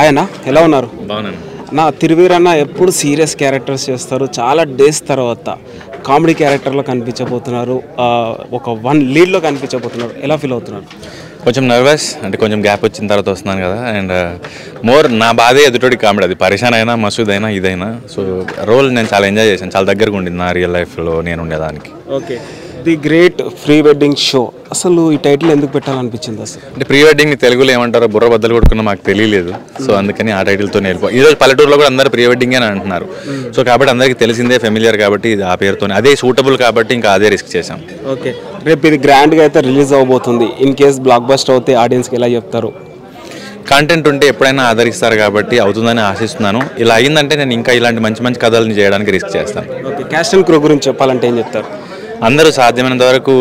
ఆయన ఎలా ఉన్నారు? బాగున్నాను. నా తిరువీరన్న ఎప్పుడు సీరియస్ క్యారెక్టర్స్ చేస్తారు. చాలా డేస్ తర్వాత కామెడీ క్యారెక్టర్లో కనిపించబోతున్నారు. ఒక వన్ లీడ్లో కనిపించబోతున్నారు. ఎలా ఫీల్ అవుతున్నారు? కొంచెం నర్వస్, అంటే కొంచెం గ్యాప్ వచ్చిన తర్వాత వస్తున్నాను కదా. అండ్ మోర్ నా బాధే ఎదుటోడి కామెడీ. అది పరిశాన్ అయినా, మసూద్ అయినా, ఇదైనా. సో రోల్ నేను చాలా ఎంజాయ్ చేశాను. చాలా దగ్గరగా ఉండింది నా రియల్ లైఫ్లో నేను ఉండేదానికి. Okay, the great pre wedding show, అసలు ఈ టైటిల్ ఎందుకు పెట్టాలనిపించింది అసలు? అంటే ప్రీ వెడ్డింగ్ తెలుగులో ఏమంటారో బుర్ర బద్దలు కొడుకున్నా మాకు తెలియలేదు. సో అందుకని ఆ టైటిల్తో వెళ్ళిపో. ఈరోజు పల్లెటూరులో కూడా అందరూ ప్రీ వెడ్డింగ్ అని అంటున్నారు. సో కాబట్టి అందరికీ తెలిసిందే, ఫెమిలియర్ కాబట్టి ఇది ఆ పేరుతోనే అదే సూటబుల్ కాబట్టి ఇంకా అదే రిస్క్ చేశాం. ఓకే, రేపు ఇది గ్రాండ్గా అయితే రిలీజ్ అవబోతుంది. ఇన్ కేస్ బ్లాక్ బస్టర్ అవుతే ఆడియన్స్కి ఎలా చెప్తారు? కంటెంట్ ఉంటే ఎప్పుడైనా ఆదరిస్తారు కాబట్టి అవుతుందని ఆశిస్తున్నాను. ఇలా అయిందంటే నేను ఇంకా ఇలాంటి మంచి మంచి కథలను చేయడానికి రిస్క్ చేస్తాను. ఓకే, క్యాస్ట్ అండ్ క్రూ గురించి చెప్పాలంటే ఏం చెప్తారు? అందరూ సాధ్యమైనంత వరకు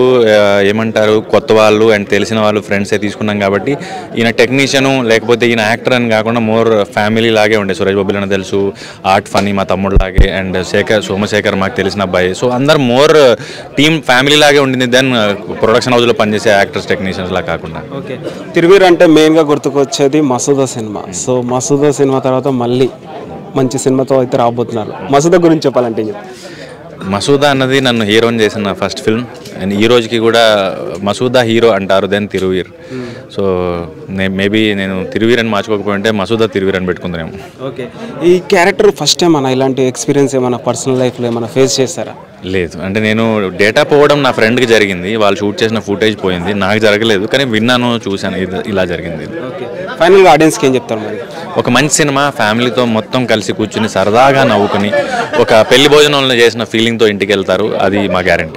ఏమంటారు, కొత్త వాళ్ళు అండ్ తెలిసిన వాళ్ళు ఫ్రెండ్సే తీసుకున్నాం కాబట్టి ఈయన టెక్నీషియను లేకపోతే ఈయన యాక్టర్ అని కాకుండా మోర్ ఫ్యామిలీ లాగే ఉండే. సురేష్ బాబులు అని తెలుసు, ఆర్ట్ ఫనీ మా తమ్ముడు లాగే, అండ్ సోమశేఖర్ మాకు తెలిసిన అబ్బాయి. సో అందరు మోర్ టీమ్ ఫ్యామిలీ లాగే ఉండింది దెన్ ప్రొడక్షన్ హౌస్లో పనిచేసే యాక్టర్స్ టెక్నీషియన్స్ లా కాకుండా. ఓకే, తిరువీర్ అంటే మెయిన్గా గుర్తుకొచ్చేది Masooda cinema. So Masooda cinema తర్వాత మళ్ళీ మంచి సినిమాతో అయితే రాబోతున్నారు. మసూదా గురించి చెప్పాలంటే ఏం చెప్తారు? మసూదా అన్నది నన్ను హీరోని చేసిన ఫస్ట్ ఫిల్మ్. అండ్ ఈ రోజుకి కూడా మసూదా హీరో అంటారు, దెన్ తిరువీర్. సో మేబీ నేను తిరువీర్ అని మార్చుకోకపోయింటే మసూదా తిరువీర్ అని పెట్టుకుందాము. ఓకే, ఈ క్యారెక్టర్ ఫస్ట్ టైం అన్న ఇలాంటి ఎక్స్పీరియన్స్ ఏమైనా పర్సనల్ లైఫ్లో ఏమైనా ఫేస్ చేస్తారా? లేదు, అంటే నేను డేటా పోవడం నా ఫ్రెండ్కి జరిగింది. వాళ్ళు షూట్ చేసిన ఫుటేజ్ పోయింది, నాకు జరగలేదు. కానీ విన్నాను, చూశాను, ఇలా జరిగింది. ఓకే, ఫైనల్గా ఆడియన్స్కి ఏం చెప్తారు మరి? ఒక మంచి సినిమా, ఫ్యామిలీతో మొత్తం కలిసి కూర్చుని సరదాగా నవ్వుకుని ఒక పెళ్లి భోజనంలో చేసిన ఫీలింగ్తో ఇంటికి వెళ్తారు. అది మా గ్యారంటీ.